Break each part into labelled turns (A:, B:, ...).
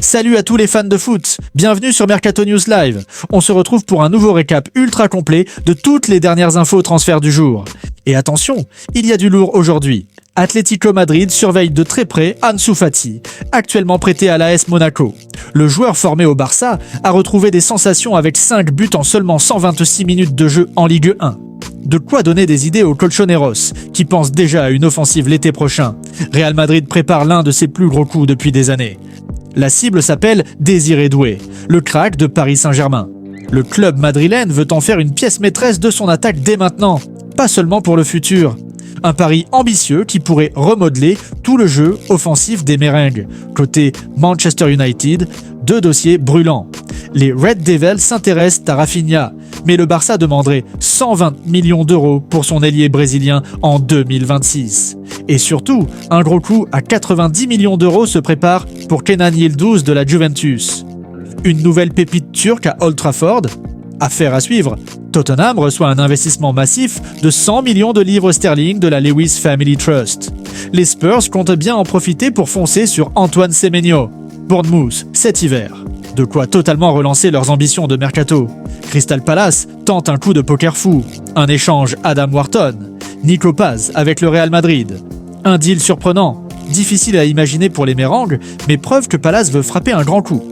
A: Salut à tous les fans de foot, bienvenue sur Mercato News Live. On se retrouve pour un nouveau récap ultra complet de toutes les dernières infos transferts du jour. Et attention, il y a du lourd aujourd'hui. Atlético Madrid surveille de très près Ansu Fati, actuellement prêté à l'AS Monaco. Le joueur formé au Barça a retrouvé des sensations avec 5 buts en seulement 126 minutes de jeu en Ligue 1. De quoi donner des idées aux colchoneros, qui pensent déjà à une offensive l'été prochain. Real Madrid prépare l'un de ses plus gros coups depuis des années. La cible s'appelle Désiré Doué, le crack de Paris Saint-Germain. Le club madrilène veut en faire une pièce maîtresse de son attaque dès maintenant, pas seulement pour le futur. Un pari ambitieux qui pourrait remodeler tout le jeu offensif des merengues. Côté Manchester United, 2 dossiers brûlants. Les Red Devils s'intéressent à Rafinha, mais le Barça demanderait 120 millions d'euros pour son ailier brésilien en 2026. Et surtout, un gros coup à 90 millions d'euros se prépare pour Kenan Yıldız de la Juventus. Une nouvelle pépite turque à Old Trafford? Affaire à suivre. Tottenham reçoit un investissement massif de 100 millions de livres sterling de la Lewis Family Trust. Les Spurs comptent bien en profiter pour foncer sur Antoine Semenyo. Bournemouth, cet hiver. De quoi totalement relancer leurs ambitions de mercato. Crystal Palace tente un coup de poker fou. Un échange Adam Wharton. Nico Paz avec le Real Madrid. Un deal surprenant. Difficile à imaginer pour les mérengues, mais preuve que Palace veut frapper un grand coup.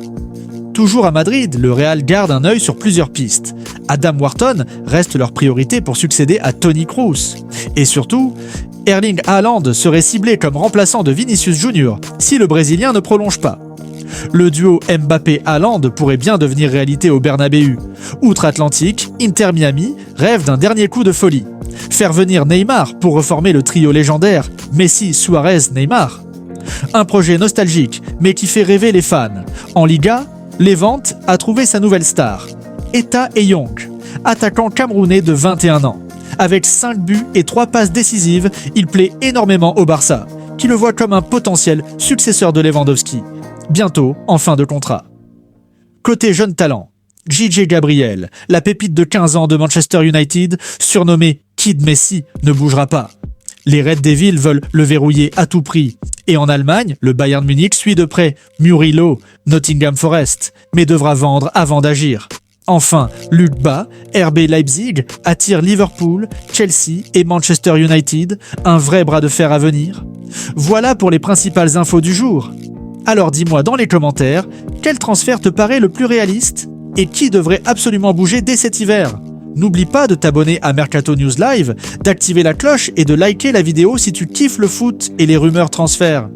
A: Toujours à Madrid, le Real garde un œil sur plusieurs pistes. Adam Wharton reste leur priorité pour succéder à Toni Kroos. Et surtout, Erling Haaland serait ciblé comme remplaçant de Vinicius Junior si le Brésilien ne prolonge pas. Le duo Mbappé-Haaland pourrait bien devenir réalité au Bernabéu. Outre-Atlantique, Inter Miami rêve d'un dernier coup de folie. Faire venir Neymar pour reformer le trio légendaire Messi, Suarez, Neymar. Un projet nostalgique, mais qui fait rêver les fans. En Liga, Levante a trouvé sa nouvelle star, Eta Eyong, attaquant camerounais de 21 ans. Avec 5 buts et 3 passes décisives, il plaît énormément au Barça, qui le voit comme un potentiel successeur de Lewandowski, bientôt en fin de contrat. Côté jeune talent, JJ Gabriel, la pépite de 15 ans de Manchester United, surnommé Kid Messi, ne bougera pas. Les Red Devils veulent le verrouiller à tout prix. Et en Allemagne, le Bayern Munich suit de près Murilo, Nottingham Forest, mais devra vendre avant d'agir. Enfin, Luc Ba, RB Leipzig, attire Liverpool, Chelsea et Manchester United, un vrai bras de fer à venir. Voilà pour les principales infos du jour. Alors dis-moi dans les commentaires, quel transfert te paraît le plus réaliste et qui devrait absolument bouger dès cet hiver? N'oublie pas de t'abonner à Mercato News Live, d'activer la cloche et de liker la vidéo si tu kiffes le foot et les rumeurs transferts.